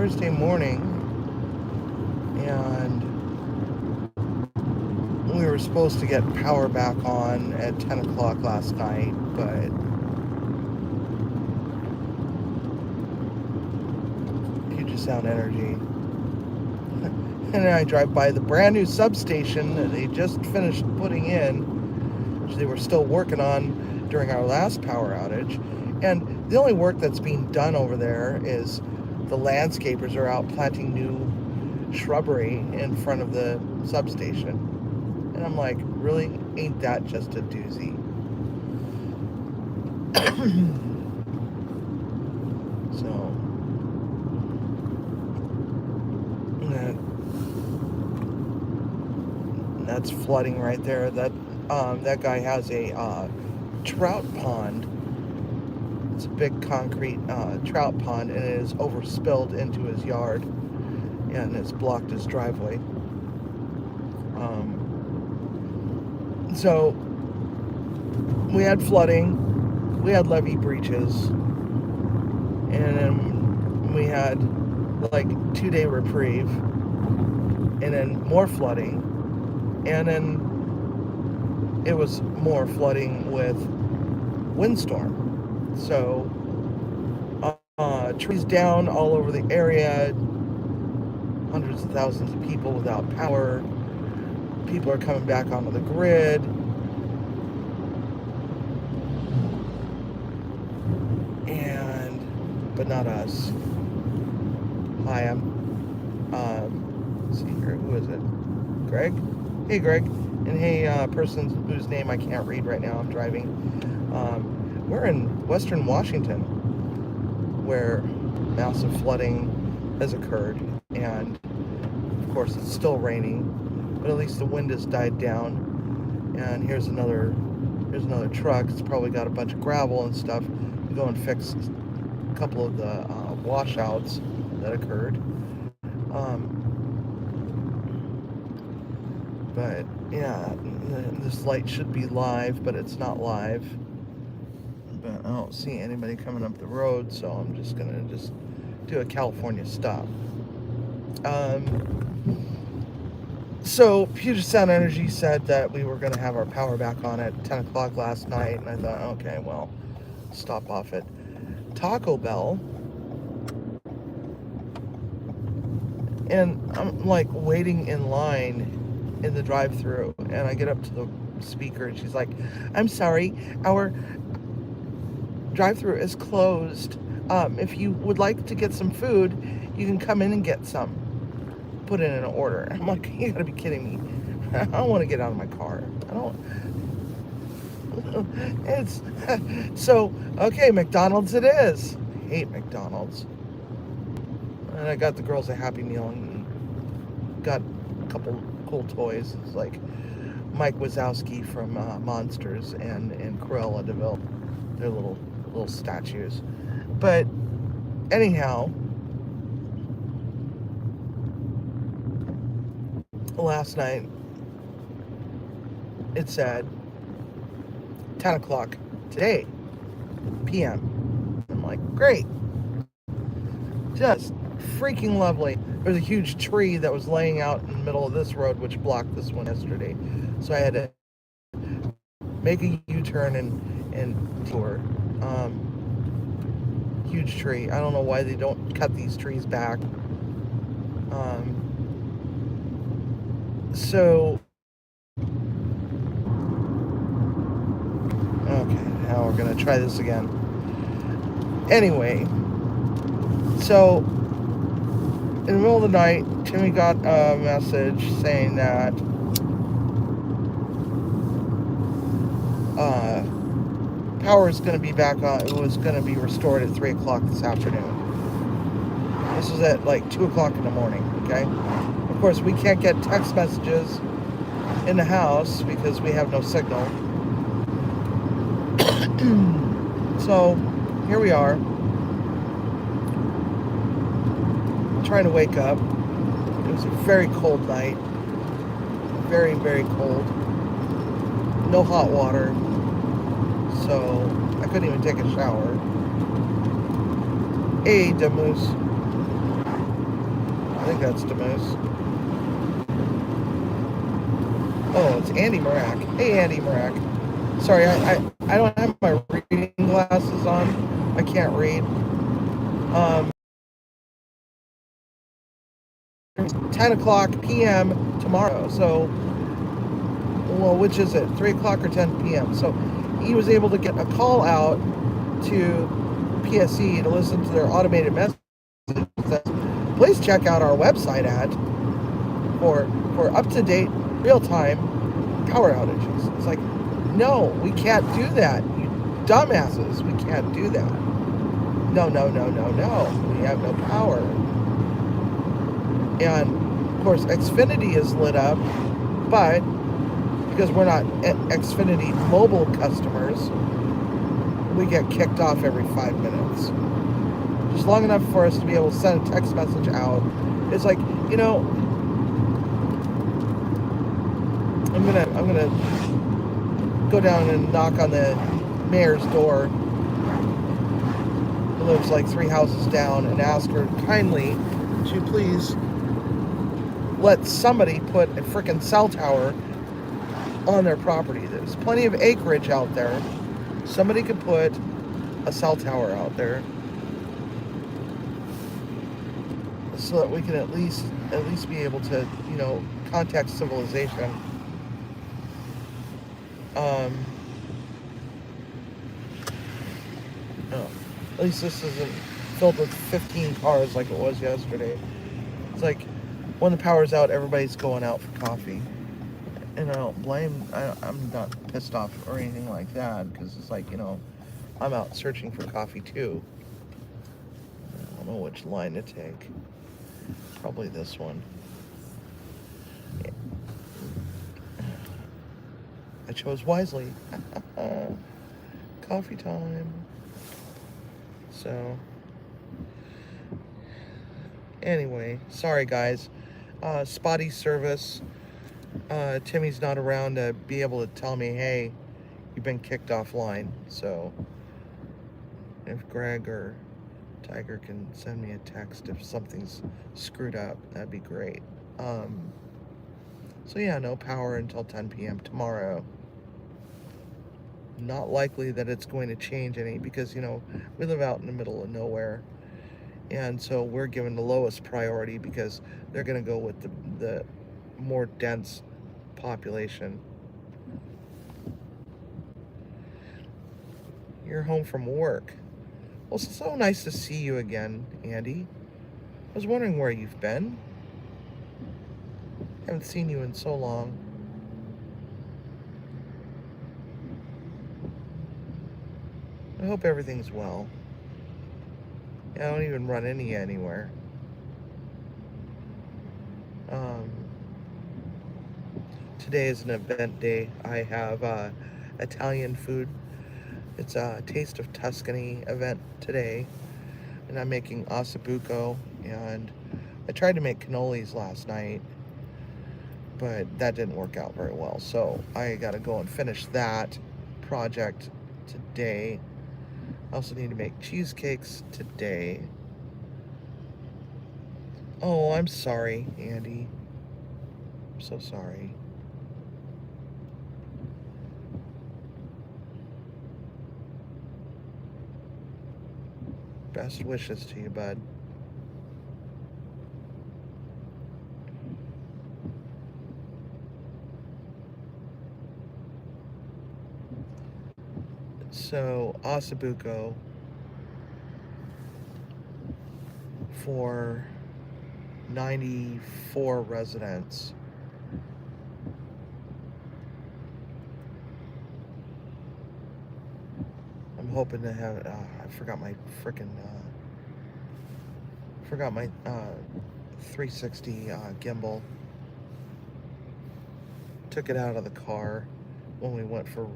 Thursday morning, and we were supposed to get power back on at 10 o'clock last night, but Puget Sound Energy. And then I drive by the brand new substation that they just finished putting in, which they were still working on during our last power outage. And the only work that's being done over there is the landscapers are out planting new shrubbery in front of the substation. And I'm like, really? Ain't that just a doozy? So, that's flooding right there. That guy has a trout pond. It's a big concrete trout pond, and it is overspilled into his yard, and it's blocked his driveway. So we had flooding, we had levee breaches, and then we had like 2-day reprieve, and then more flooding, and then it was more flooding with windstorm. So trees down all over the area, hundreds of thousands of people without power. People are coming back onto the grid. But not us. Hi, let's see here, who is it? Greg? Hey, Greg. And hey, person whose name I can't read right now, I'm driving. We're in Western Washington, where massive flooding has occurred, and of course it's still raining, but at least the wind has died down. And here's another truck. It's probably got a bunch of gravel and stuff to go and fix a couple of the washouts that occurred. But yeah, this light should be live, but it's not live. But I don't see anybody coming up the road, so I'm just gonna do a California stop. So Puget Sound Energy said that we were gonna have our power back on at 10 o'clock last night, and I thought, okay, well, stop off at Taco Bell. And I'm like waiting in line in the drive-thru, and I get up to the speaker, and she's like, I'm sorry, our drive-thru is closed. If you would like to get some food, you can come in and get some. Put in an order. I'm like, you gotta be kidding me. I don't want to get out of my car. It's so okay, McDonald's it is. I hate McDonald's. And I got the girls a Happy Meal and got a couple cool toys. It's like Mike Wazowski from Monsters and Cruella de Vil. They're little statues. But anyhow, last night it said 10 o'clock today, p.m. I'm like, great. Just freaking lovely. There's a huge tree that was laying out in the middle of this road, which blocked this one yesterday. So I had to make a U-turn and tour. Huge tree. I don't know why they don't cut these trees back. So, okay, now we're gonna try this again. Anyway, so in the middle of the night, Timmy got a message saying that power is going to be back on. It was going to be restored at 3 o'clock this afternoon. This was at like 2 o'clock in the morning, okay? Of course, we can't get text messages in the house because we have no signal. So, here we are. Trying to wake up. It was a very cold night. Very, very cold. No hot water. So I couldn't even take a shower. Hey, Demus. think that's Demus. Oh, it's Andy Marak. Hey, Andy Marak. Sorry, I don't have my reading glasses on. I can't read. 10 o'clock p.m. tomorrow. So, well, which is it? 3 o'clock or 10 p.m. So he was able to get a call out to PSE to listen to their automated message. Please check out our website for up-to-date, real-time power outages. It's like, no, we can't do that. You dumbasses, we can't do that. No. We have no power. And of course, Xfinity is lit up, but because we're not Xfinity mobile customers, we get kicked off every 5 minutes. Just long enough for us to be able to send a text message out. It's like, you know, I'm gonna go down and knock on the mayor's door, who lives like 3 houses down, and ask her kindly to please let somebody put a frickin' cell tower on their property. There's plenty of acreage out there. Somebody could put a cell tower out there so that we can at least be able to, you know, contact civilization. Oh, at least this isn't filled with 15 cars like it was yesterday. It's like when the power's out, everybody's going out for coffee. And I don't blame, I'm not pissed off or anything like that, because it's like, you know, I'm out searching for coffee too. I don't know which line to take. Probably this one. I chose wisely. Coffee time. So, anyway, sorry guys. Spotty service. Timmy's not around to be able to tell me, hey, you've been kicked offline. So, if Greg or Tiger can send me a text if something's screwed up, that'd be great. So yeah, no power until 10 p.m. tomorrow. Not likely that it's going to change any, because, you know, we live out in the middle of nowhere. And so we're given the lowest priority because they're going to go with the more dense population. You're home from work. Well, it's so nice to see you again, Andy. I was wondering where you've been. Haven't seen you in so long. I hope everything's well. I don't even run into you anywhere. Today is an event day. I have Italian food. It's a Taste of Tuscany event today, and I'm making ossobuco, and I tried to make cannolis last night, but that didn't work out very well. So I gotta go and finish that project today. I also need to make cheesecakes today. Oh, I'm sorry, Andy. I'm so sorry. Best wishes to you, bud. So, ossobuco for 94 residents. I'm hoping to have, I forgot my frickin', forgot my 360 gimbal. Took it out of the car when we went for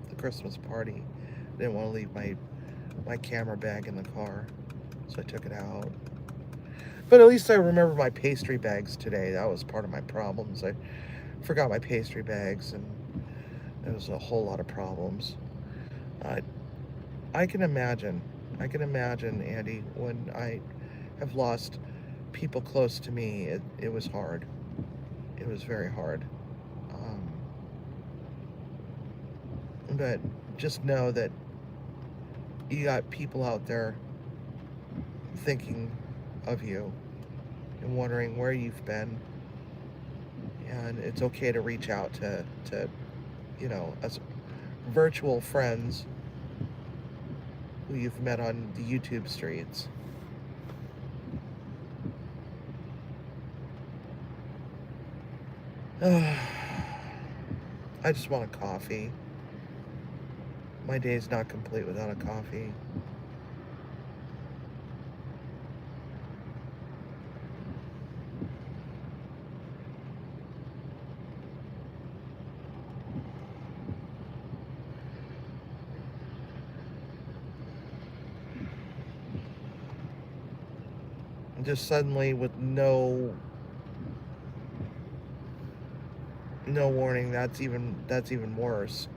the Christmas party. Didn't want to leave my camera bag in the car, so I took it out. But at least I remember my pastry bags today. That was part of my problems. I forgot my pastry bags, and there was a whole lot of problems. I can imagine, Andy, when I have lost people close to me, it was hard. It was very hard. But just know that you got people out there thinking of you and wondering where you've been. And it's okay to reach out to us virtual friends who you've met on the YouTube streets. I just want a coffee. My day's not complete without a coffee. And just suddenly, with no warning, that's even worse.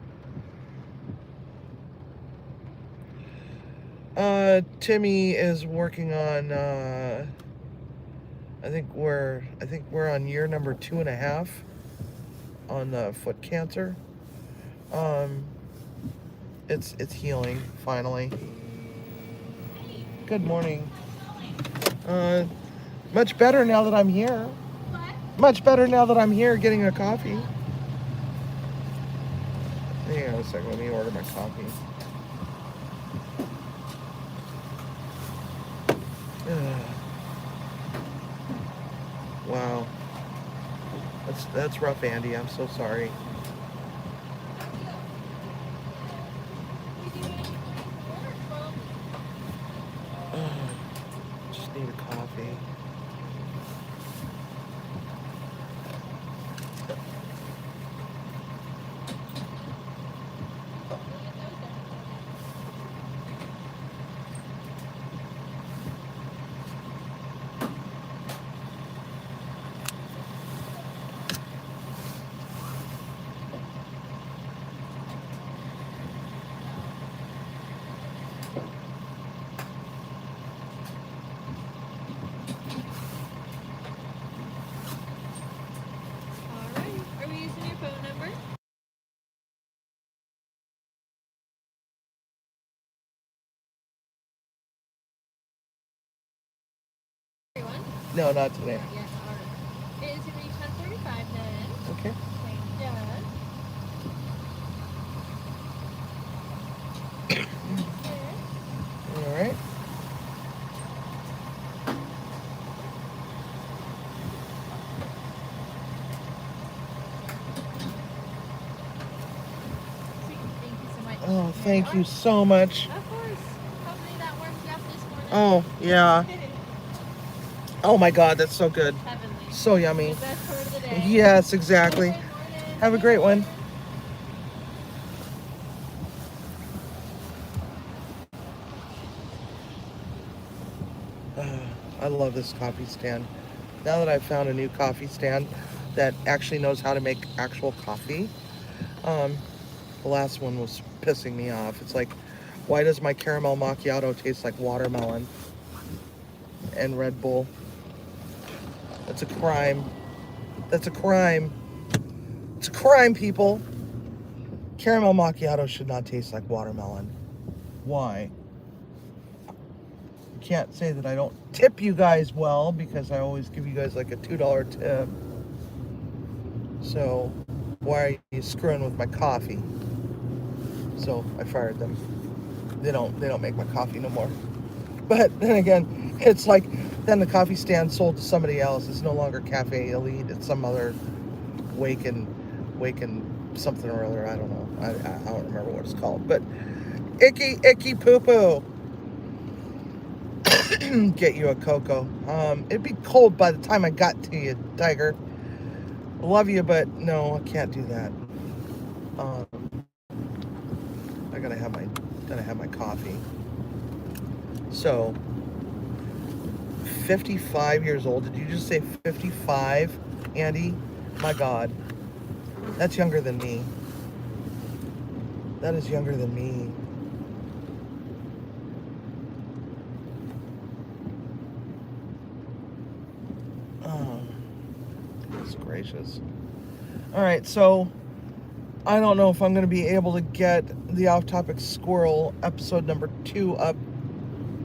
Timmy is working on I think we're on year number 2.5 on the foot cancer. It's healing finally. Good morning. Much better now that I'm here. What? Much better now that I'm here getting a coffee. Hang on a second, let me order my coffee. Wow. That's rough, Andy. I'm so sorry. Just need a coffee. No, not today. Yes, alright. It is going to be 10:45 then. Okay. All right. Thank you so much. Oh, thank you so much. Of course. Hopefully that warms you up this morning. Oh, yeah. Oh my God, that's so good. Heavenly. So yummy. The best part of the day. Yes, exactly. Have a great one. I love this coffee stand. Now that I've found a new coffee stand that actually knows how to make actual coffee, the last one was pissing me off. It's like, why does my caramel macchiato taste like watermelon and Red Bull? That's a crime. That's a crime. It's a crime, people. Caramel macchiato should not taste like watermelon. Why? You can't say that I don't tip you guys well, because I always give you guys like a $2 tip. So why are you screwing with my coffee? So I fired them. They don't make my coffee no more. But then again, it's like then the coffee stand sold to somebody else. It's no longer Cafe Elite. It's some other Waken something or other. I don't know. I don't remember what it's called. But icky poo poo. Get you a cocoa. It'd be cold by the time I got to you, Tiger. Love you, but no, I can't do that. I gotta have my coffee. So, 55 years old. Did you just say 55, Andy? My God, that's younger than me. That is younger than me. Goodness gracious. All right, so I don't know if I'm going to be able to get the Off-Topic Squirrel episode number 2 up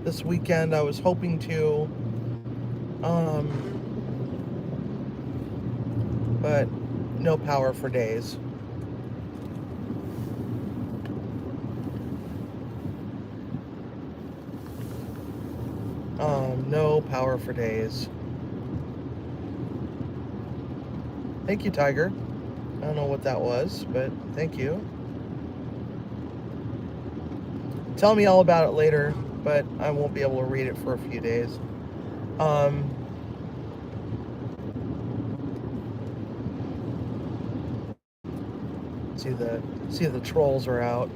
this weekend. I was hoping to, but no power for days. No power for days. Thank you, Tiger. I don't know what that was, but thank you. Tell me all about it later, but I won't be able to read it for a few days. See the trolls are out,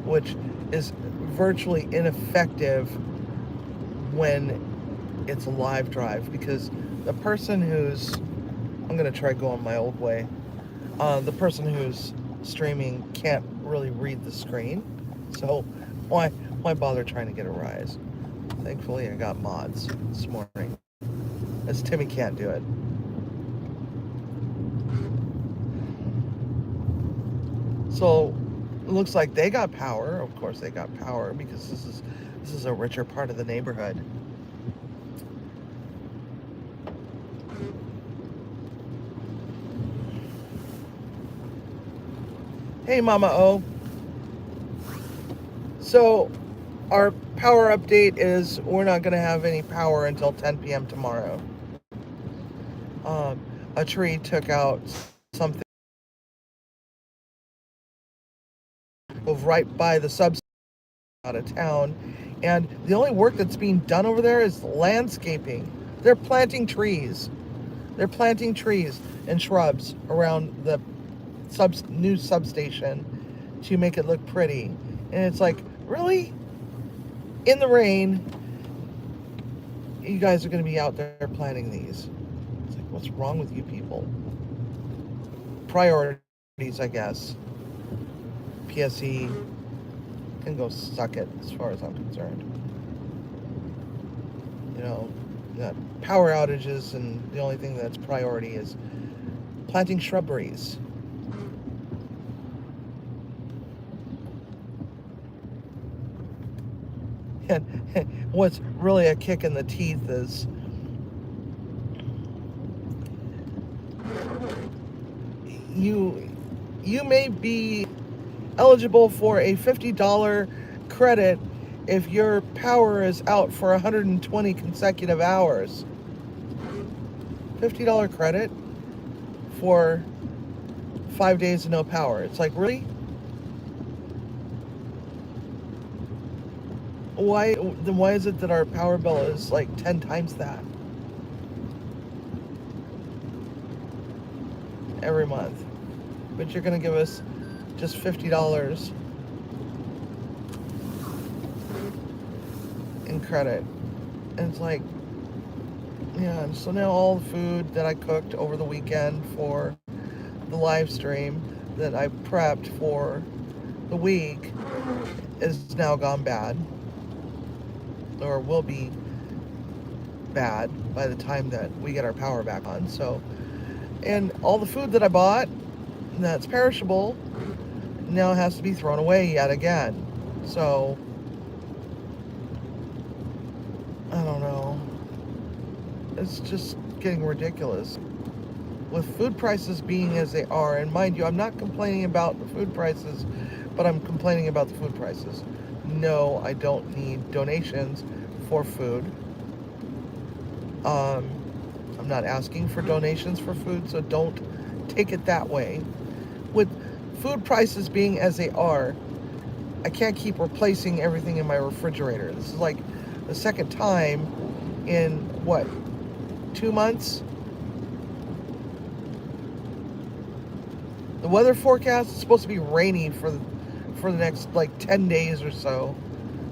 which is virtually ineffective when it's a live drive, because the person who's, I'm gonna try going my old way, the person who's streaming can't really read the screen, so why bother trying to get a rise? Thankfully I got mods this morning, as Timmy can't do it. So it looks like they got power. Of course they got power, because this is a richer part of the neighborhood. Hey, Mama O. So, our power update is we're not going to have any power until 10 p.m. tomorrow. A tree took out something right by the substation out of town, and the only work that's being done over there is landscaping. They're planting trees. They're planting trees and shrubs around the new substation to make it look pretty. And it's like, really? In the rain, you guys are going to be out there planting these. It's like, what's wrong with you people? Priorities, I guess. PSE can go suck it as far as I'm concerned. You know, got power outages, and the only thing that's priority is planting shrubberies. And what's really a kick in the teeth is you may be eligible for a $50 credit if your power is out for 120 consecutive hours. $50 credit for 5 days of no power. It's like, really? Why is it that our power bill is like 10 times that every month? But you're going to give us just $50 in credit. And it's like, yeah, so now all the food that I cooked over the weekend for the live stream that I prepped for the week is now gone bad, or will be bad by the time that we get our power back on. So, and all the food that I bought that's perishable now has to be thrown away yet again. So, I don't know. It's just getting ridiculous. With food prices being as they are, and mind you, I'm not complaining about the food prices, but I'm complaining about the food prices. No, I don't need donations for food. I'm not asking for donations for food, so don't take it that way. With food prices being as they are, I can't keep replacing everything in my refrigerator. This is like the second time in, what, 2 months? The weather forecast is supposed to be rainy for the next like 10 days or so,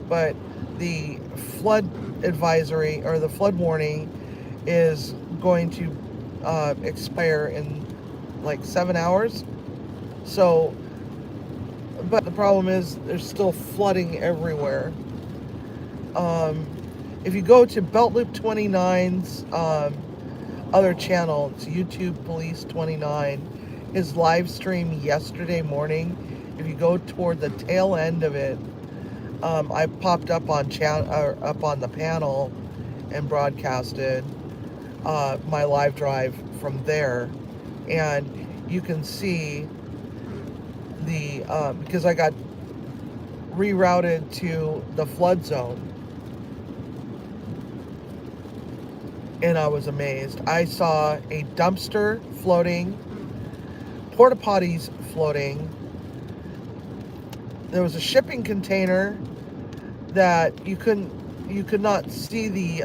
but the flood advisory, or the flood warning, is going to expire in like 7 hours. So, but the problem is there's still flooding everywhere. If you go to Belt Loop 29's other channel. It's YouTube Police 29. His live stream yesterday morning. If you go toward the tail end of it, I popped up on up on the panel and broadcasted my live drive from there, and you can see the because I got rerouted to the flood zone, and I was amazed. I saw a dumpster floating, porta potties floating. There was a shipping container that you could not see the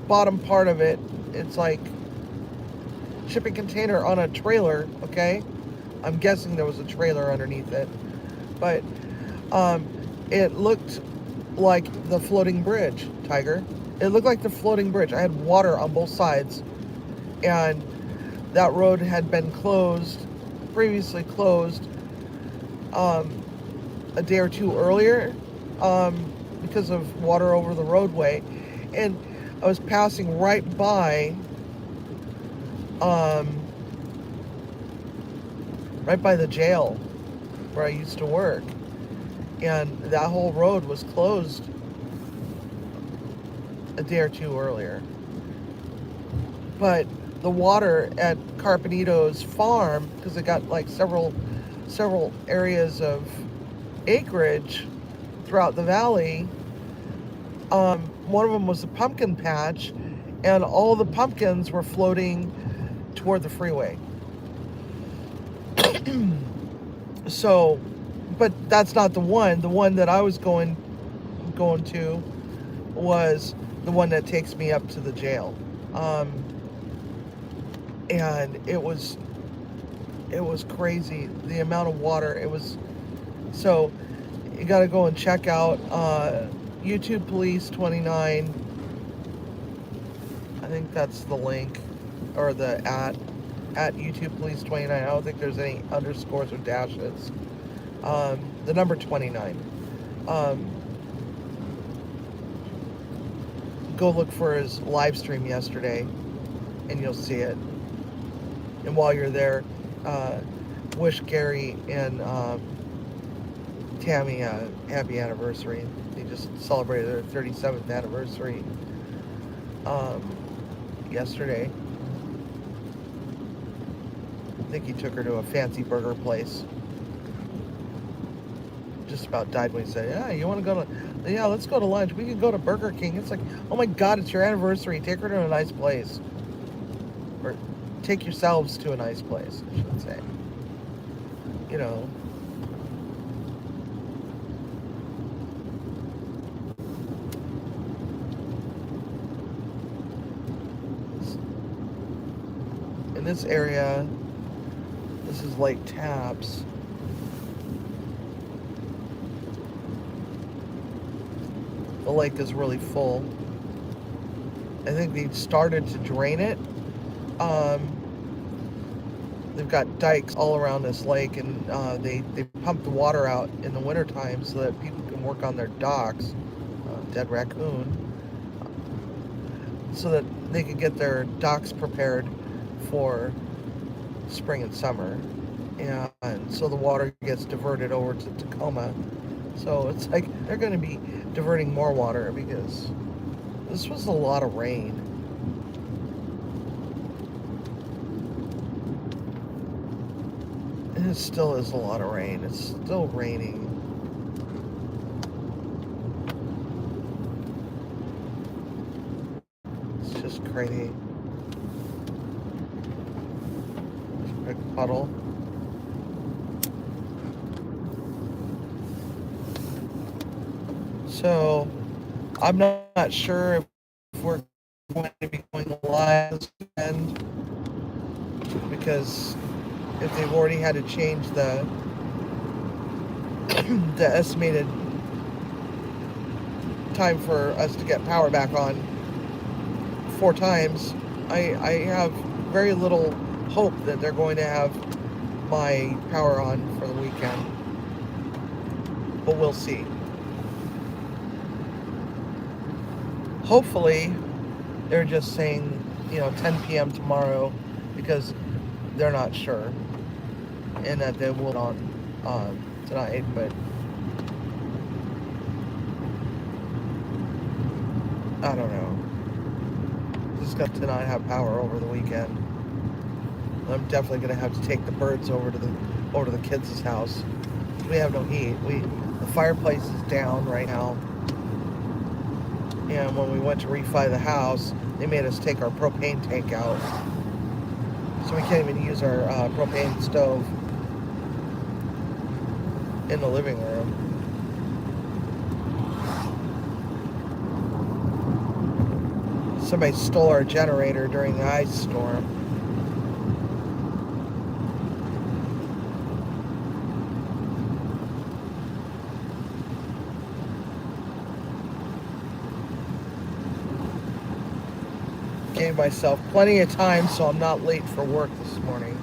bottom part of it. It's like shipping container on a trailer. Okay, I'm guessing there was a trailer underneath it, but it looked like the floating bridge, Tiger. It looked like the floating bridge. I had water on both sides, and that road had been previously closed a day or two earlier because of water over the roadway, and I was passing right by the jail where I used to work, and that whole road was closed a day or two earlier. But the water at Carpenito's farm, because it got like several areas of acreage throughout the valley, one of them was a pumpkin patch, and all the pumpkins were floating toward the freeway. So, but that's not the one. The one that I was going to was the one that takes me up to the jail. And it was crazy, the amount of water. It was, so you got to go and check out YouTube Police 29. I think that's the link, or the at YouTube Police 29. I don't think there's any underscores or dashes. The number 29. Go look for his live stream yesterday, and you'll see it. And while you're there, wish Gary and Tammy a happy anniversary. They just celebrated their 37th anniversary yesterday. I think he took her to a fancy burger place. Just about died when he said, "Yeah, you want to go to? Yeah, let's go to lunch. We can go to Burger King." It's like, oh my God, it's your anniversary. Take her to a nice place, or take yourselves to a nice place, I should say. You know. In this area, this is Lake Taps. The lake is really full. I think they started to drain it. They've got dikes all around this lake, and they pump the water out in the wintertime so that people can work on their docks. Dead raccoon. So that they can get their docks prepared for spring and summer. And so the water gets diverted over to Tacoma. So it's like they're going to be diverting more water because this was a lot of rain. And it still is a lot of rain. It's still raining. It's just crazy. Just a big puddle. So, I'm not sure if we're going to be going live this weekend, because if they've already had to change the estimated time for us to get power back on 4 times, I have very little hope that they're going to have my power on for the weekend. But we'll see. hopefully they're just saying, 10 p.m. tomorrow because they're not sure, and that they will on tonight. But I don't know. Just got to not have power over the weekend. I'm definitely gonna have to take the birds over to the kids' house. We have no heat. The fireplace is down right now. And when we went to refi the house, they made us take our propane tank out. So we can't even use our propane stove in the living room. Somebody stole our generator during the ice storm. Gave myself plenty of time so I'm not late for work this morning.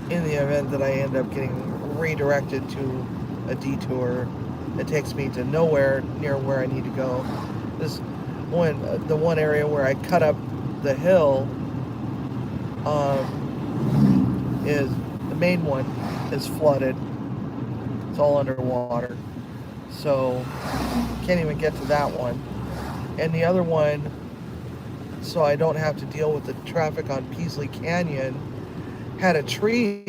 In the event that I end up getting redirected to a detour that takes me to nowhere near where I need to go. The one area where I cut up the hill is the main one is flooded. It's all underwater, so can't even get to that one. And the other one, so I don't have to deal with the traffic on Peasley Canyon, had a tree.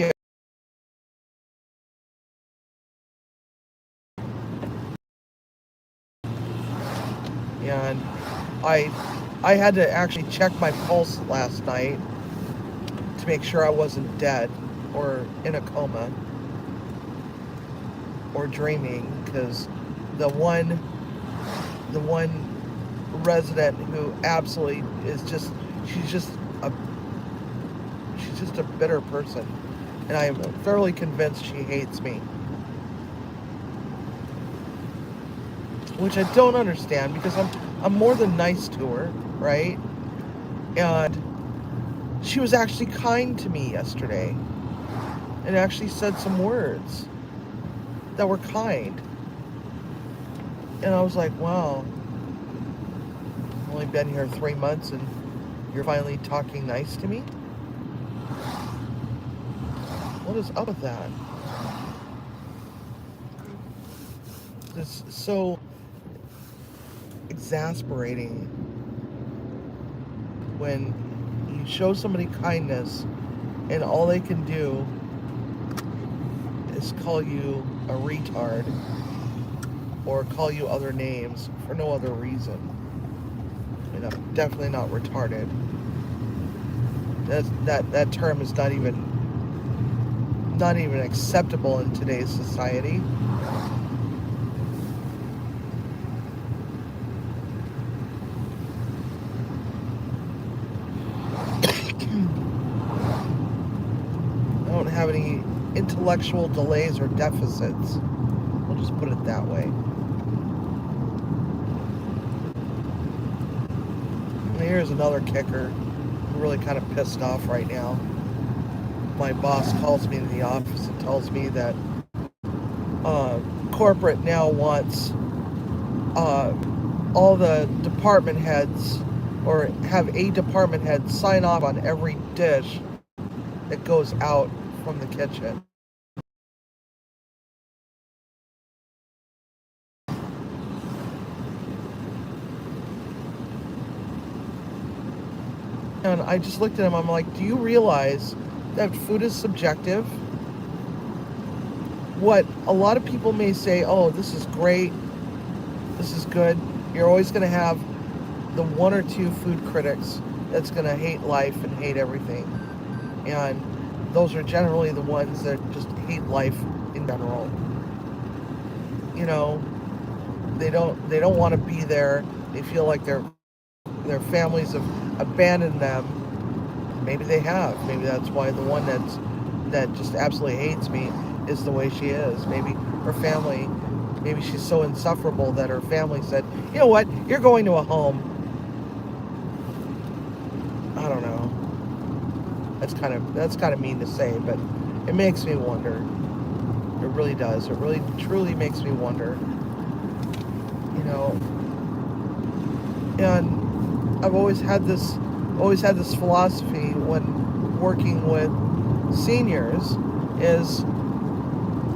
And I had to actually check my pulse last night to make sure I wasn't dead or in a coma or dreaming, because the one resident who absolutely is just she's just a bitter person, and I am thoroughly convinced she hates me, which I don't understand because I'm more than nice to her, right? And she was actually kind to me yesterday and actually said some words that were kind. And I was like, wow, I've only been here 3 months and you're finally talking nice to me? What is up with that? It's so exasperating when you show somebody kindness and all they can do is call you a retard or call you other names for no other reason. And I'm definitely not retarded. That term is not even acceptable in today's society. I don't have any intellectual delays or deficits. We'll just put it that way. And here's another kicker. I'm really kind of pissed off right now. My boss calls me to the office and tells me that corporate now wants all the department heads, or have a department head sign off on every dish that goes out from the kitchen. And I just looked at him, I'm like, do you realize that food is subjective? What a lot of people may say, oh, this is great, this is good. You're always going to have the one or two food critics that's going to hate life and hate everything. And those are generally the ones that just hate life in general. You know, they don't want to be there. They feel like their families have abandoned them. Maybe they have. Maybe that's why the one that just absolutely hates me is the way she is. Maybe her family, maybe she's so insufferable that her family said, you know what, you're going to a home. I don't know. That's kind of mean to say, but it makes me wonder. It really does. It really truly makes me wonder. You know, and I've always had this philosophy when working with seniors is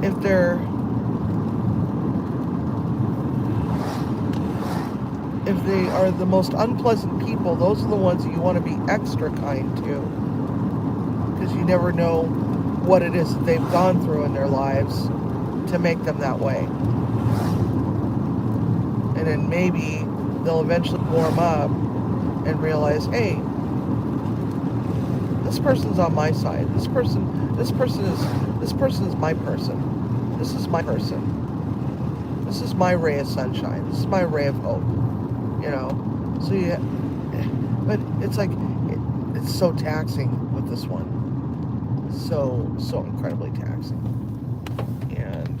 if they're if they are the most unpleasant people, those are the ones that you want to be extra kind to, because you never know what it is that they've gone through in their lives to make them that way. And then maybe they'll eventually warm up and realize, hey, this person's on my side. This person is my person. This is my person. This is my ray of sunshine. This is my ray of hope. You know, so yeah, but it's like it's so taxing with this one. So incredibly taxing. And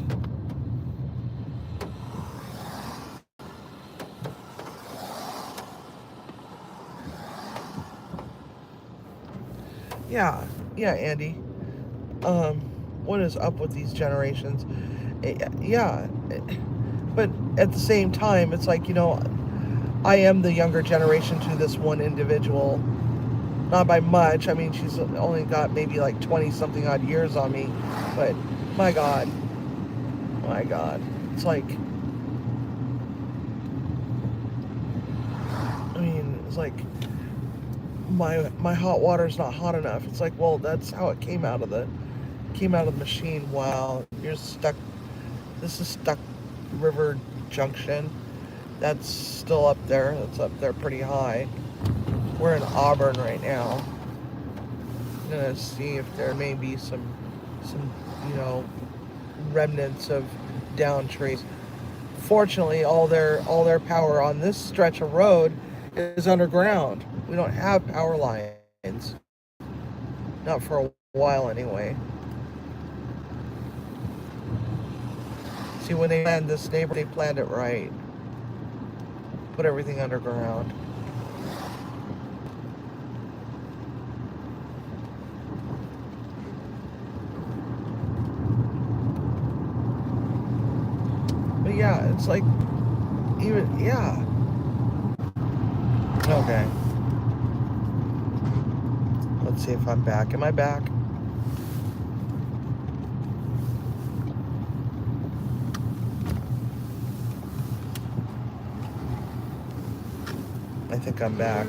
yeah, Andy. What is up with these generations? Yeah, but at the same time, it's like, I am the younger generation to this one individual. Not by much. I mean, she's only got maybe like 20 something odd years on me. But my God. It's like, I mean, it's like my hot water's not hot enough. It's like, well, that's how it came out of the machine. Wow, you're stuck. This is Stuck River Junction. That's still up there. That's up there pretty high. We're in Auburn right now. I'm gonna see if there may be some remnants of down trees. Fortunately, all their power on this stretch of road is underground. We don't have power lines. Not for a while anyway. See, when they planned this neighborhood, they planned it right. Put everything underground. But yeah, it's like, yeah. Okay. Let's see if I'm back. Am I back? I think I'm back.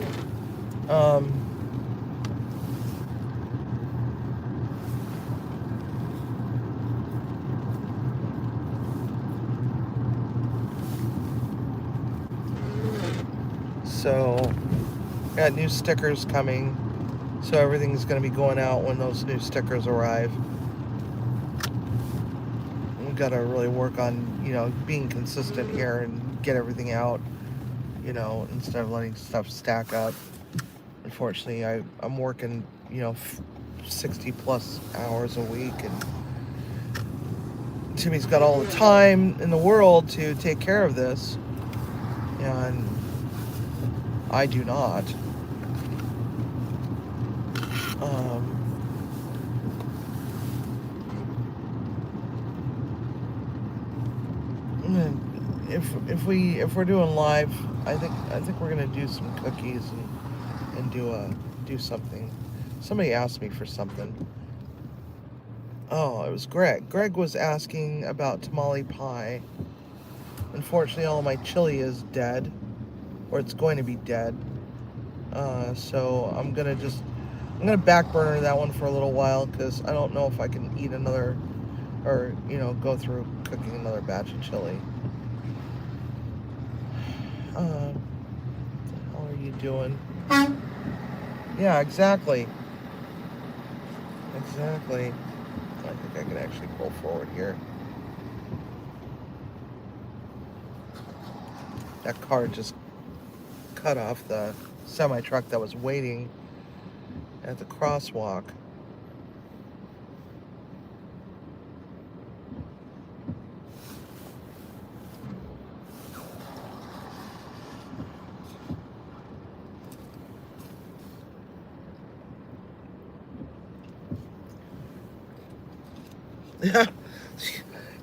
So, got new stickers coming. So everything's going to be going out when those new stickers arrive. We've got to really work on, being consistent here and get everything out, instead of letting stuff stack up. Unfortunately, I'm working, 60 plus hours a week, and Timmy's got all the time in the world to take care of this, and I do not. If we're doing live, I think we're gonna do some cookies and do something. Somebody asked me for something. Oh, it was Greg. Greg was asking about tamale pie. Unfortunately, all of my chili is dead, or it's going to be dead. So I'm gonna back burner that one for a little while, because I don't know if I can eat another, or go through cooking another batch of chili. What the hell are you doing? Yeah, exactly. Exactly. I think I can actually pull forward here. That car just cut off the semi-truck that was waiting at the crosswalk. Yeah,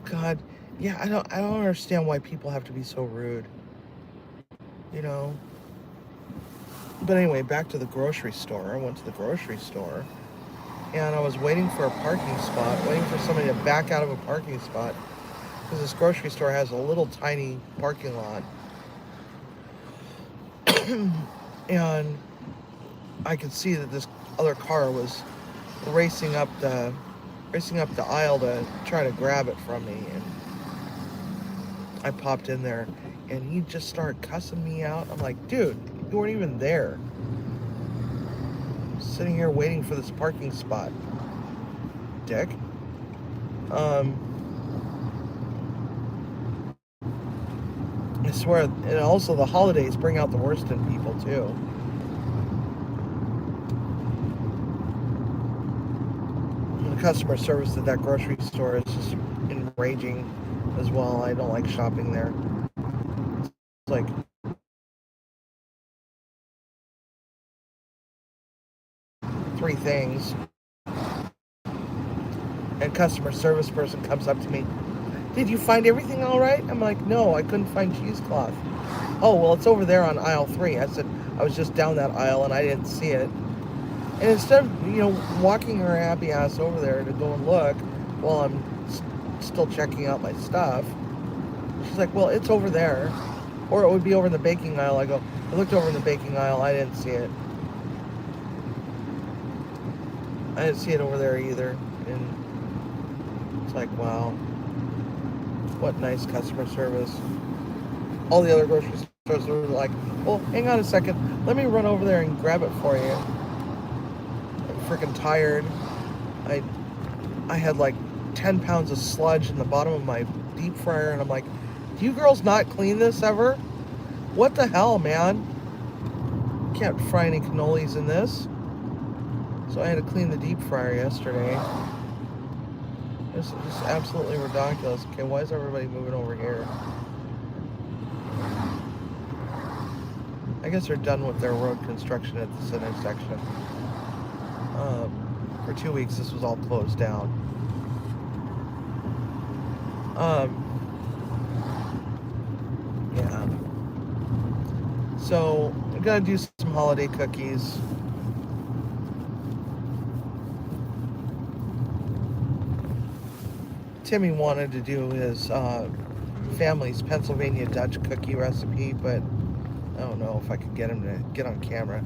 God, yeah, I don't understand why people have to be so rude, you know. But anyway, back to the grocery store. I went to the grocery store and I was waiting for a parking spot, waiting for somebody to back out of a parking spot because this grocery store has a little tiny parking lot. And I could see that this other car was racing up the aisle to try to grab it from me, and I popped in there and he just started cussing me out. I'm like, dude, you weren't even there. Sitting here waiting for this parking spot, dick. Um, I swear, and also the holidays bring out the worst in people too. The customer service at that grocery store is just enraging as well. I don't like shopping there. It's like, three things, and customer service person comes up to me, did you find everything all right? I'm like, no, I couldn't find cheesecloth. Oh, well, it's over there on aisle 3. I said, I was just down that aisle and I didn't see it. And instead of, walking her happy ass over there to go and look while I'm still checking out my stuff, she's like, well, it's over there. Or it would be over in the baking aisle. I go, I looked over in the baking aisle. I didn't see it. I didn't see it over there either. And it's like, wow, what nice customer service. All the other grocery stores were like, well, hang on a second. Let me run over there and grab it for you. I'm freaking tired. I had like 10 pounds of sludge in the bottom of my deep fryer, and I'm like, do you girls not clean this ever? What the hell, man? Can't fry any cannolis in this. So I had to clean the deep fryer yesterday. This is just absolutely ridiculous. Okay, why is everybody moving over here? I guess they're done with their road construction at this intersection. For 2 weeks, this was all closed down. Yeah. So I'm gonna do some holiday cookies. Timmy wanted to do his family's Pennsylvania Dutch cookie recipe, but I don't know if I could get him to get on camera.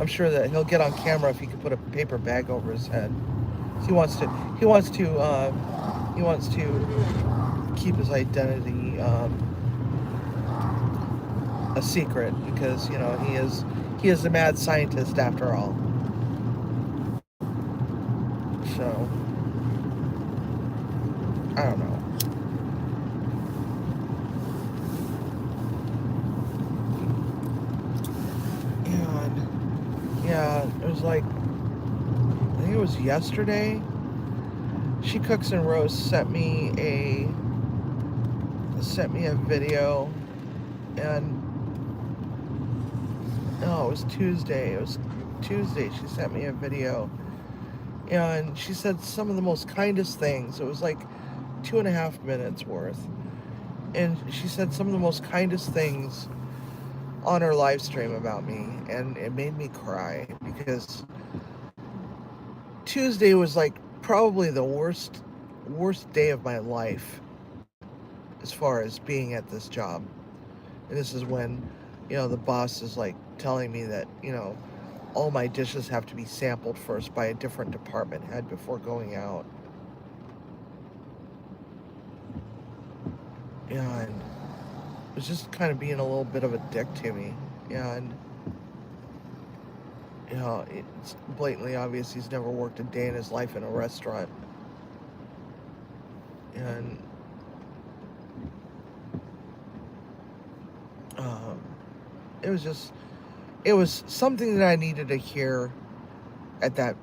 I'm sure that he'll get on camera if he could put a paper bag over his head. So he wants to keep his identity a secret because he is a mad scientist after all. So I don't know. And yeah, it was like, I think it was yesterday. She Cooks and Roasts sent me a video, and no, it was Tuesday. It was Tuesday. She sent me a video, and she said some of the most kindest things. It was like 2.5 minutes worth, and she said some of the most kindest things on her live stream about me, and it made me cry because Tuesday was like probably the worst day of my life as far as being at this job. And this is when, the boss is like telling me that, all my dishes have to be sampled first by a different department head before going out. And it was just kind of being a little bit of a dick to me. And it's blatantly obvious he's never worked a day in his life in a restaurant. And it was something that I needed to hear at that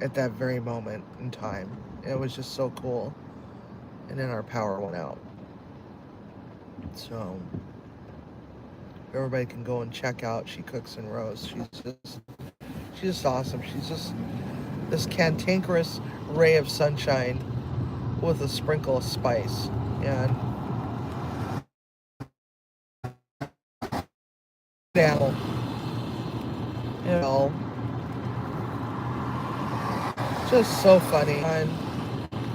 very moment in time. It was just so cool. And then our power went out. So everybody can go and check out She Cooks and Roasts. She's just awesome. She's just this cantankerous ray of sunshine with a sprinkle of spice. And now, just so funny and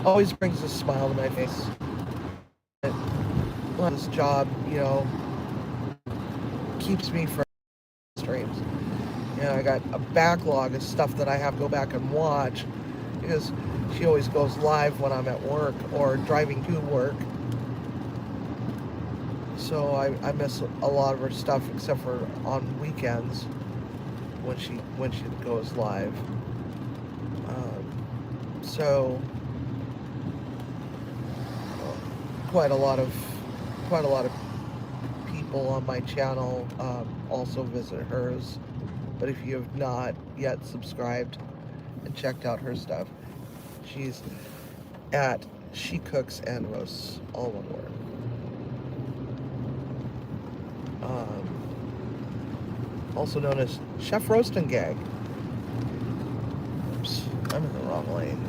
always brings a smile to my face. This job, keeps me from streams. I got a backlog of stuff that I have to go back and watch because she always goes live when I'm at work or driving to work. So I miss a lot of her stuff except for on weekends when she goes live. So quite a lot of people on my channel also visit hers. But if you have not yet subscribed and checked out her stuff, she's at She Cooks and Roasts, all one word. Also known as Chef Roast and Gag. Oops, I'm in the wrong lane.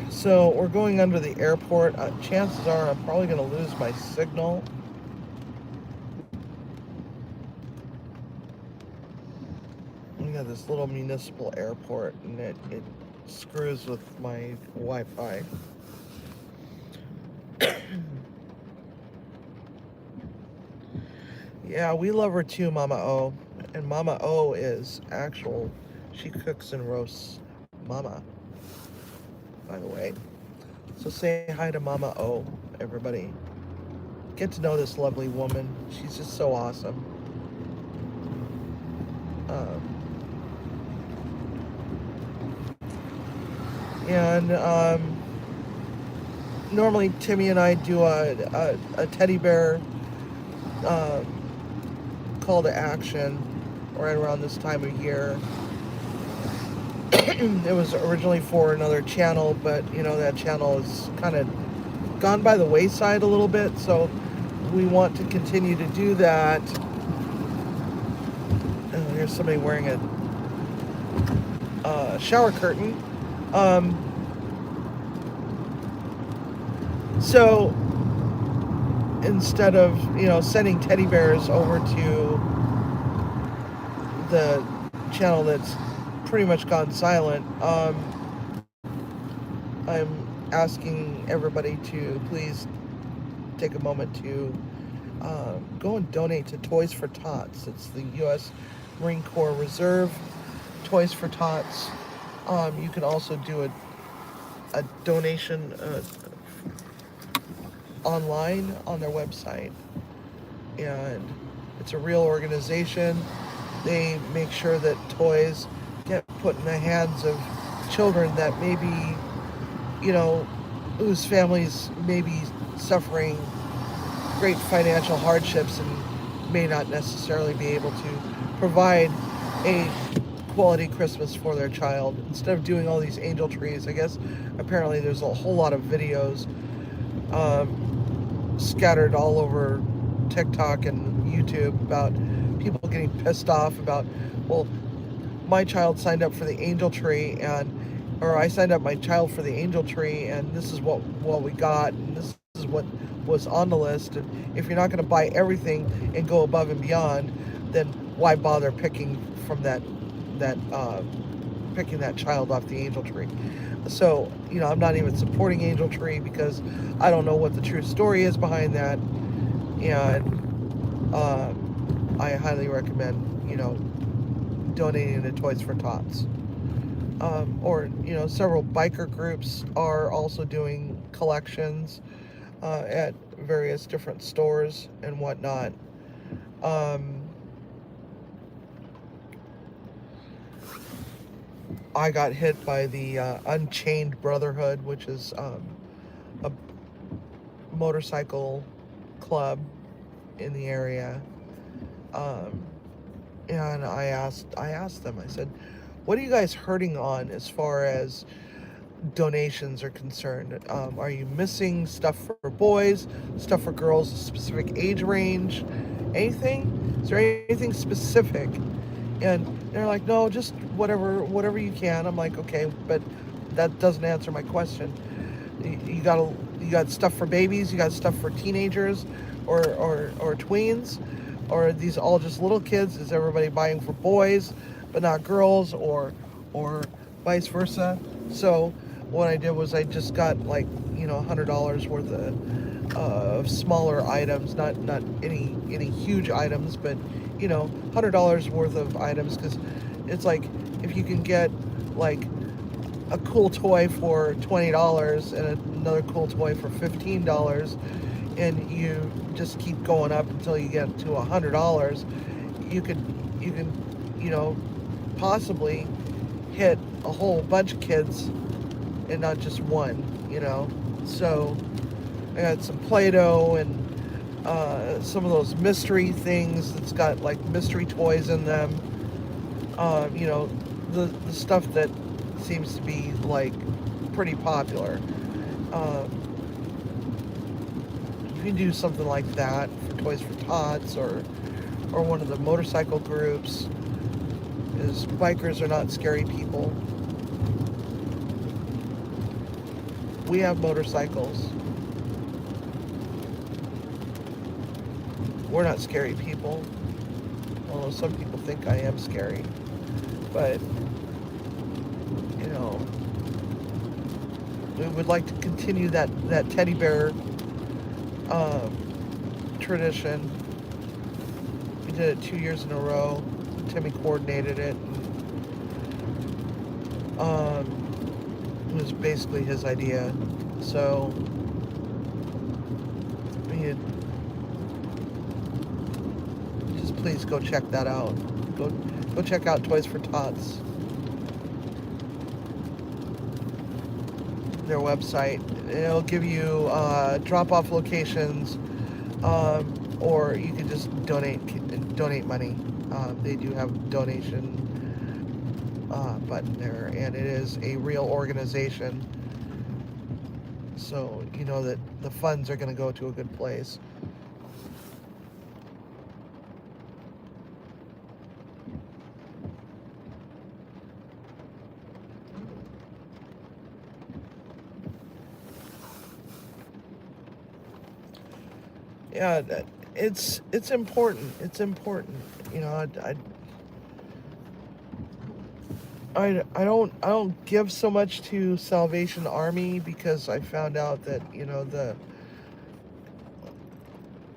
So we're going under the airport. Chances are I'm probably going to lose my signal. We got this little municipal airport, and it screws with my Wi-Fi. Yeah, we love her too, Mama O. And Mama O is actual She Cooks and Roasts Mama, by the way. So say hi to Mama O, everybody. Get to know this lovely woman. She's just so awesome. Normally Timmy and I do a teddy bear call to action right around this time of year. It was originally for another channel, but that channel has kind of gone by the wayside a little bit, so we want to continue to do that. Oh, here's somebody wearing a shower curtain. So instead of sending teddy bears over to the channel that's pretty much gone silent, I'm asking everybody to please take a moment to go and donate to Toys for Tots. It's the U.S. Marine Corps Reserve Toys for Tots. You can also do a donation online on their website, and it's a real organization. They make sure that toys get put in the hands of children that maybe, whose families may be suffering great financial hardships and may not necessarily be able to provide a quality Christmas for their child. Instead of doing all these angel trees, I guess apparently there's a whole lot of videos scattered all over TikTok and YouTube about people getting pissed off about, well, my child signed up for the angel tree, or I signed up my child for the angel tree, and this is what we got, and this is what was on the list. And if you're not going to buy everything and go above and beyond, then why bother picking from picking that child off the angel tree? So, I'm not even supporting Angel Tree because I don't know what the true story is behind that. And I highly recommend, donating to Toys for Tots. Or, several biker groups are also doing collections at various different stores and whatnot. I got hit by the Unchained Brotherhood, which is a motorcycle club in the area, and I asked them. I said, "What are you guys hurting on as far as donations are concerned? Are you missing stuff for boys, stuff for girls, a specific age range, anything? Is there anything specific?" And they're like, no, just whatever you can. I'm like, okay, but that doesn't answer my question. You got stuff for babies, you got stuff for teenagers, or tweens, or are these all just little kids? Is everybody buying for boys, but not girls, or vice versa? So what I did was I just got like $100 worth of smaller items, not any huge items, but $100 worth of items, because it's like if you can get like a cool toy for $20 and another cool toy for $15, and you just keep going up until you get to $100, you can possibly hit a whole bunch of kids and not just one. So I got some Play-Doh and some of those mystery things that's got like mystery toys in them. The stuff that seems to be like pretty popular. You can do something like that for Toys for Tots or one of the motorcycle groups. Is bikers are not scary people. We have motorcycles. We're not scary people. Although some people think I am scary. But we would like to continue that teddy bear tradition. We did it 2 years in a row. Timmy coordinated it. It was basically his idea. So just please go check that out. Go check out Toys for Tots. Their website. It'll give you drop-off locations, or you can just donate money. They do have a donation button there, and it is a real organization, so you know that the funds are going to go to a good place. Yeah, it's important. It's important. I don't give so much to Salvation Army, because I found out that the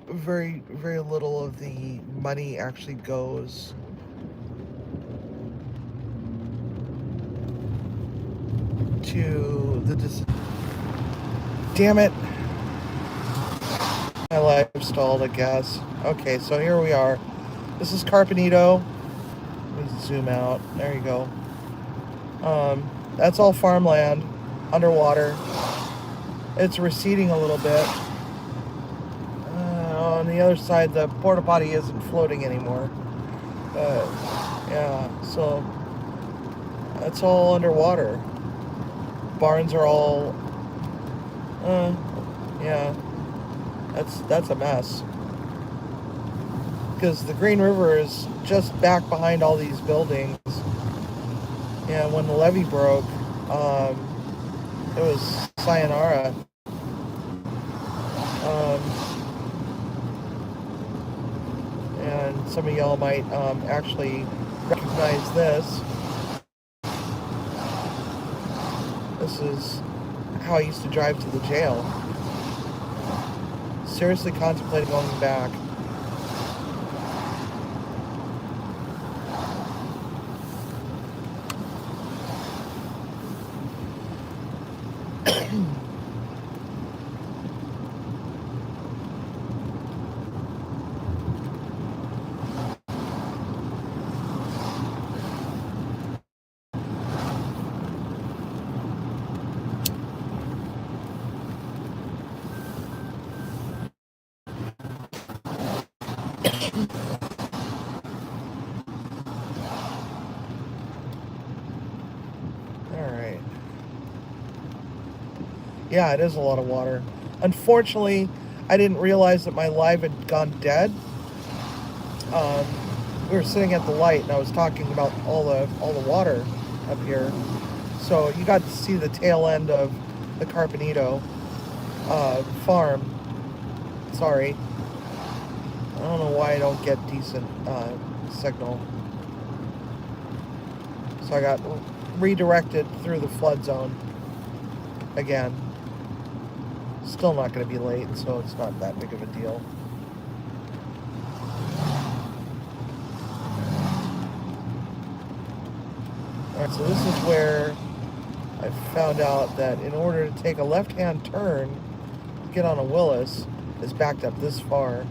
very very little of the money actually goes to the damn it. My life stalled, I guess. Okay, so here we are. This is Carpenito. Let me zoom out. There you go. That's all farmland, underwater. It's receding a little bit. On the other side, the porta potty isn't floating anymore. But yeah, so that's all underwater. Barns are all, yeah. That's a mess. Because the Green River is just back behind all these buildings. Yeah, when the levee broke, it was sayonara. And some of y'all might actually recognize this. This is how I used to drive to the jail. Seriously contemplating going back. Alright. Yeah, it is a lot of water. Unfortunately, I didn't realize that my live had gone dead. we were sitting at the light, and I was talking about all the water up here. So you got to see the tail end of the Carpenito farm. Sorry, I don't know why I don't get decent signal. So I got redirected through the flood zone again. Still not going to be late, so it's not that big of a deal. Alright, so this is where I found out that in order to take a left-hand turn, get on a Willis, is backed up this far.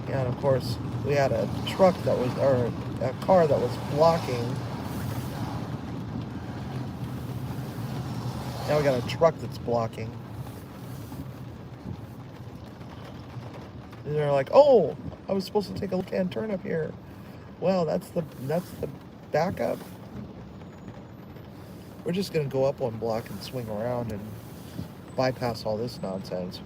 And of course, we had a truck that was, or a car that was blocking. Now we got a truck that's blocking. And they're like, oh, I was supposed to take a left-hand turn up here. Well, that's the backup. We're just gonna go up one block and swing around and bypass all this nonsense.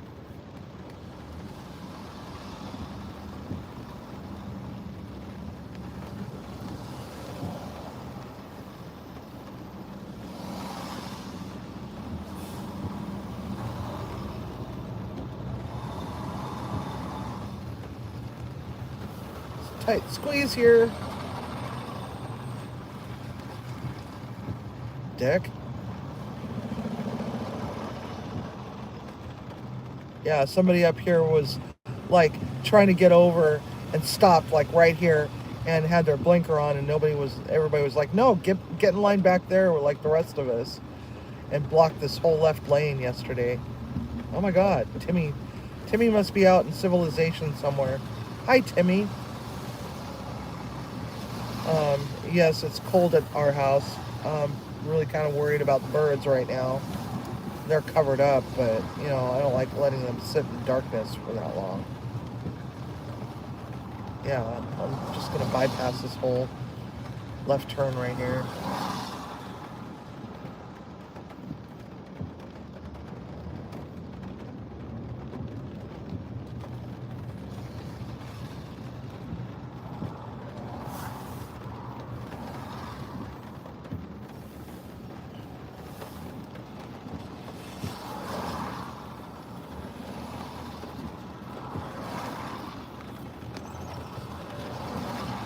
Tight squeeze here. Dick. Yeah, somebody up here was like trying to get over and stopped like right here and had their blinker on, and everybody was like, no, get in line back there like the rest of us, and blocked this whole left lane yesterday. Oh my God, Timmy must be out in civilization somewhere. Hi, Timmy. Yes, it's cold at our house. Really kind of worried about the birds right now. They're covered up, but you know, I don't like letting them sit in darkness for that long. Yeah, I'm just gonna bypass this whole left turn right here.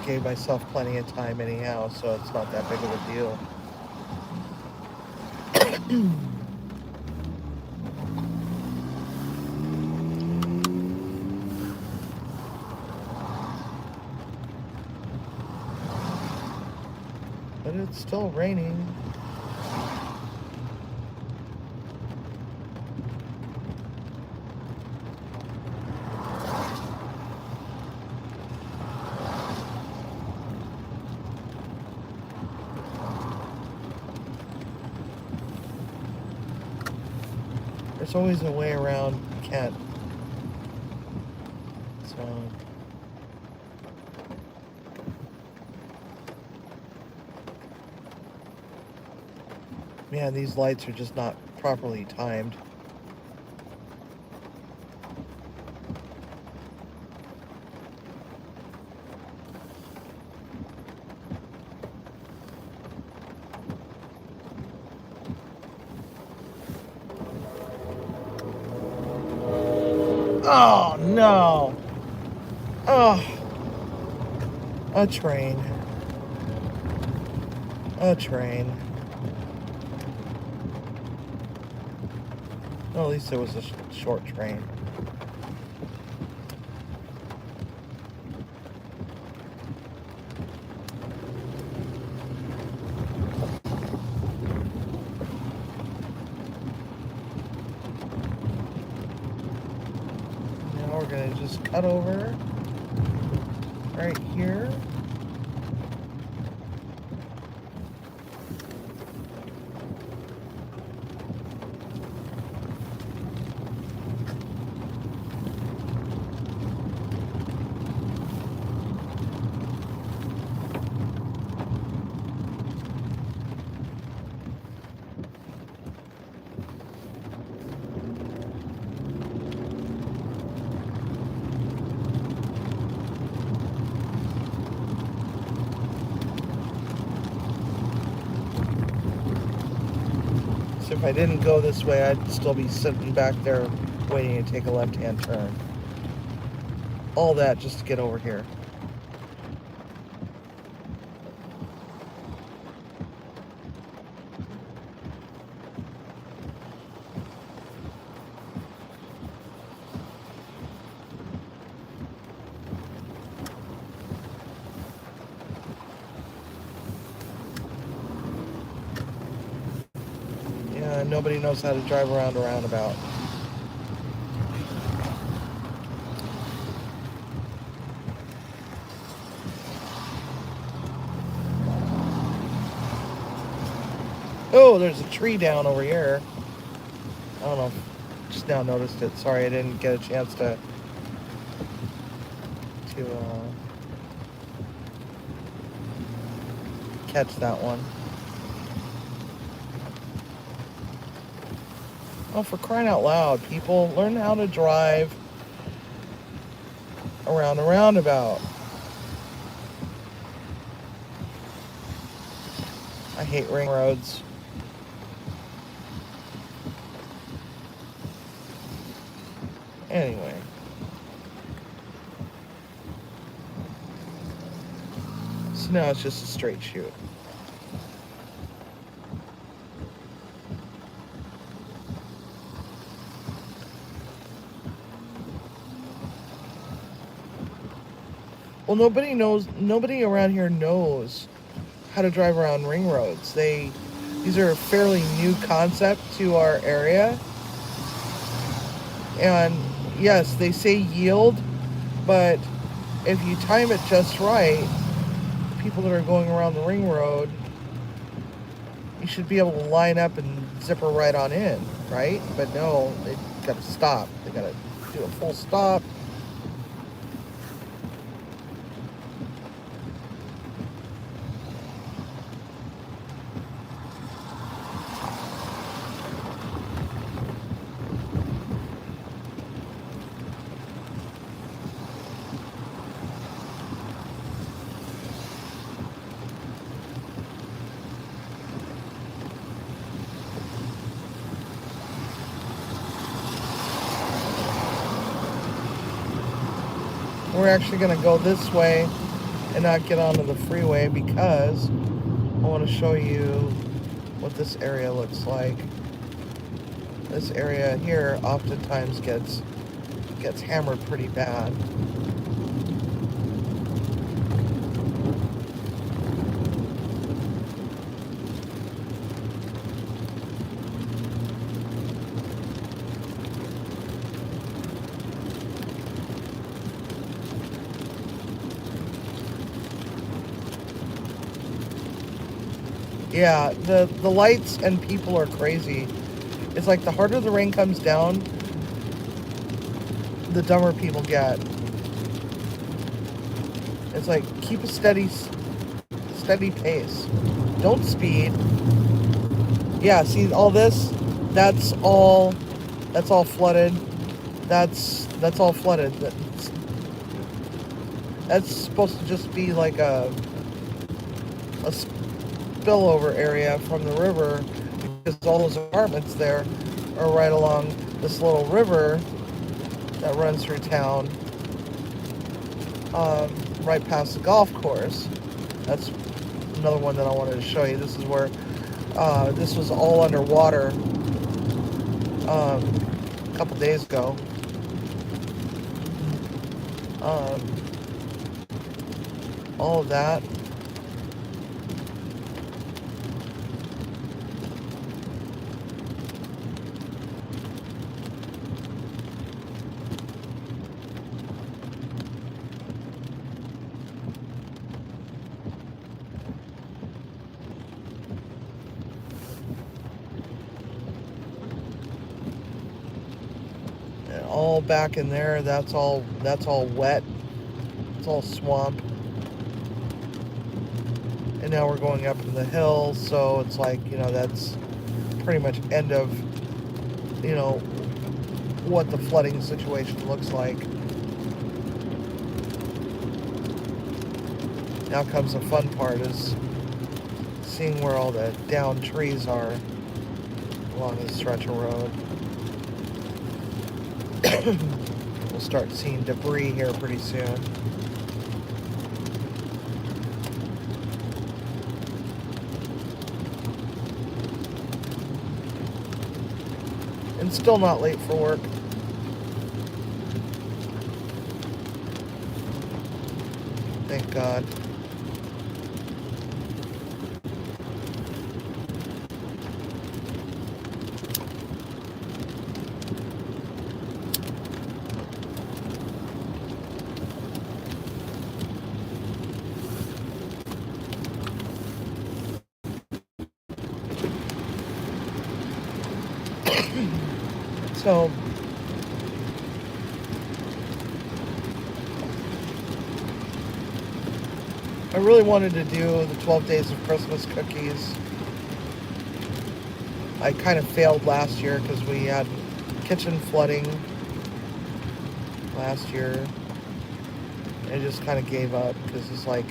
Gave myself plenty of time anyhow, so it's not that big of a deal. But it's still raining. There's always a way around Kent. So man, these lights are just not properly timed. Oh no! Oh, a train. A train. Well, at least it was a short train. Now we're gonna just cut over right here. if I didn't go this way, I'd still be sitting back there waiting to take a left-hand turn. All that just to get over here. Yeah, nobody knows how to drive around a roundabout. Oh, there's a tree down over here. I don't know. Just now noticed it. Sorry, I didn't get a chance to catch that one. Oh, for crying out loud, people, learn how to drive around a roundabout. I hate ring roads. Anyway. So now it's just a straight shoot. Well, nobody around here knows how to drive around ring roads. These are a fairly new concept to our area. And yes, they say yield, but if you time it just right, the people that are going around the ring road, you should be able to line up and zipper right on in, right? But no, they gotta stop. They gotta do a full stop. We're actually going to go this way and not get onto the freeway because I want to show you what this area looks like. This area here oftentimes gets hammered pretty bad. Yeah, the lights and people are crazy. It's like the harder the rain comes down, the dumber people get. It's like keep a steady pace. Don't speed. Yeah, see all this? That's all flooded. That's all flooded. That's supposed to just be like a spillover area from the river because all those apartments there are right along this little river that runs through town, right past the golf course. That's another one that I wanted to show you. This is where this was all underwater a couple days ago. All of that. All back in there, that's all wet. It's all swamp. And now we're going up in the hill, so it's like, that's pretty much end of, what the flooding situation looks like. Now comes the fun part, is seeing where all the downed trees are. along this stretch of road. We'll start seeing debris here pretty soon. And still not late for work. Thank God. So I really wanted to do the 12 Days of Christmas cookies. I kind of failed last year because we had kitchen flooding last year. I just kind of gave up because it's like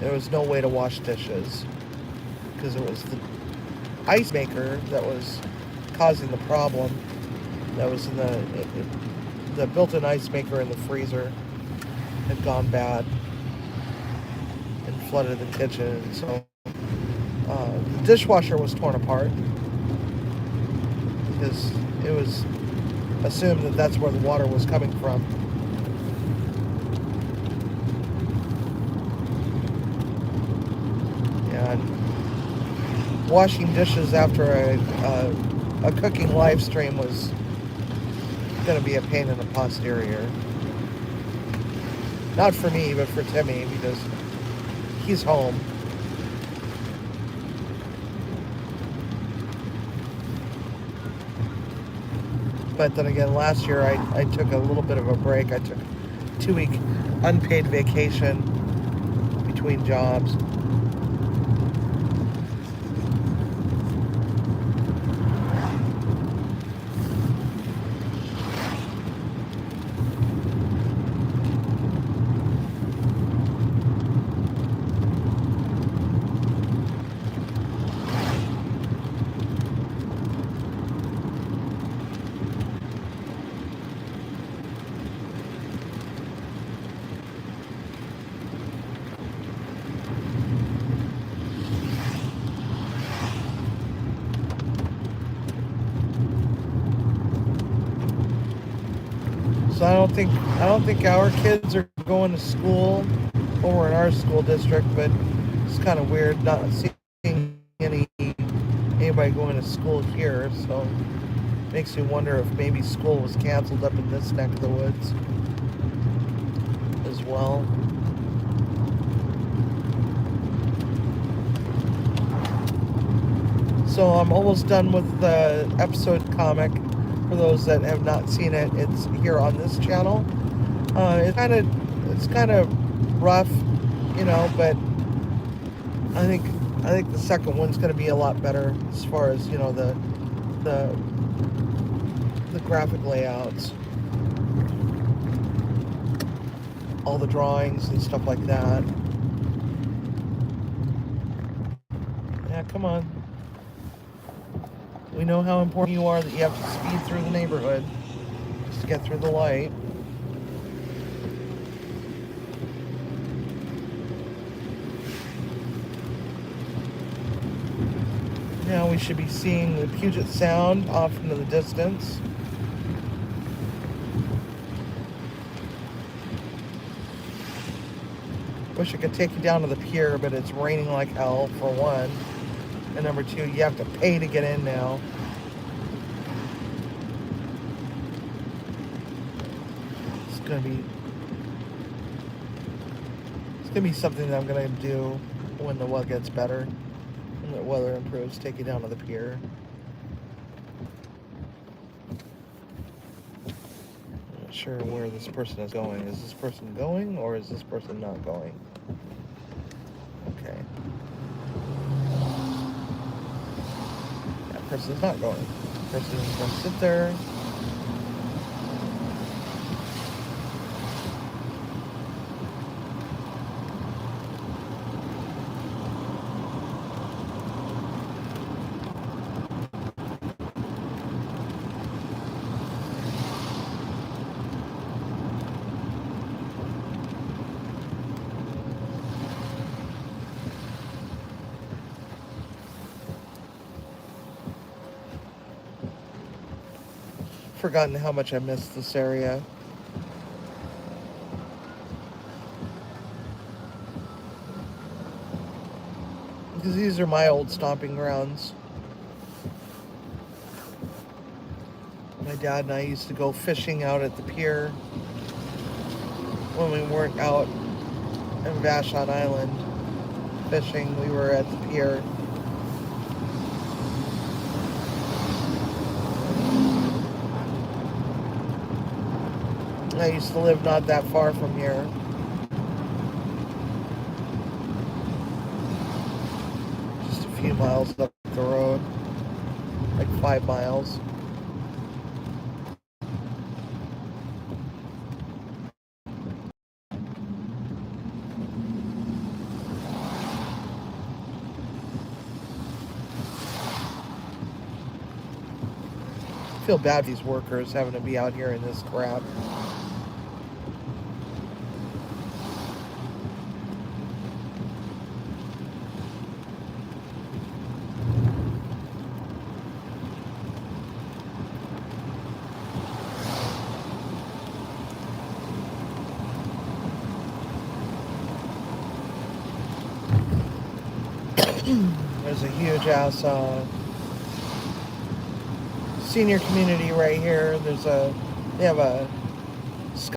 there was no way to wash dishes because it was the ice maker that was causing the problem. That was in the built-in ice maker in the freezer had gone bad and flooded the kitchen. So the dishwasher was torn apart because it was assumed that that's where the water was coming from. And washing dishes after a cooking live stream was going to be a pain in the posterior. Not for me, but for Timmy, because he's home. But then again, last year I took a little bit of a break. I took a 2-week unpaid vacation between jobs. So I don't think our kids are going to school over in our school district, but it's kind of weird not seeing anybody going to school here. So it makes me wonder if maybe school was canceled up in this neck of the woods as well. So I'm almost done with the episode comic. For those that have not seen it, it's here on this channel. It's kind of rough, you know, but I think the second one's going to be a lot better as far as, you know, the graphic layouts, all the drawings and stuff like that. Yeah, come on. We know how important you are, that you have to speed through the neighborhood just to get through the light. Now we should be seeing the Puget Sound off into the distance. Wish I could take you down to the pier, but it's raining like hell, for one. And number two, you have to pay to get in now. It's gonna be something that I'm gonna do when the weather gets better, when the weather improves. Take you down to the pier. I'm not sure where this person is going. Is this person going, or is this person not going? Okay. Person's not going. Person is going to sit there. forgotten how much I miss this area. Because these are my old stomping grounds. My dad and I used to go fishing out at the pier when we weren't out in Vashon Island fishing. We were at the pier. I used to live not that far from here. Just a few miles up the road. Like 5 miles. I feel bad for these workers having to be out here in this crap. There's a huge ass senior community right here. They have a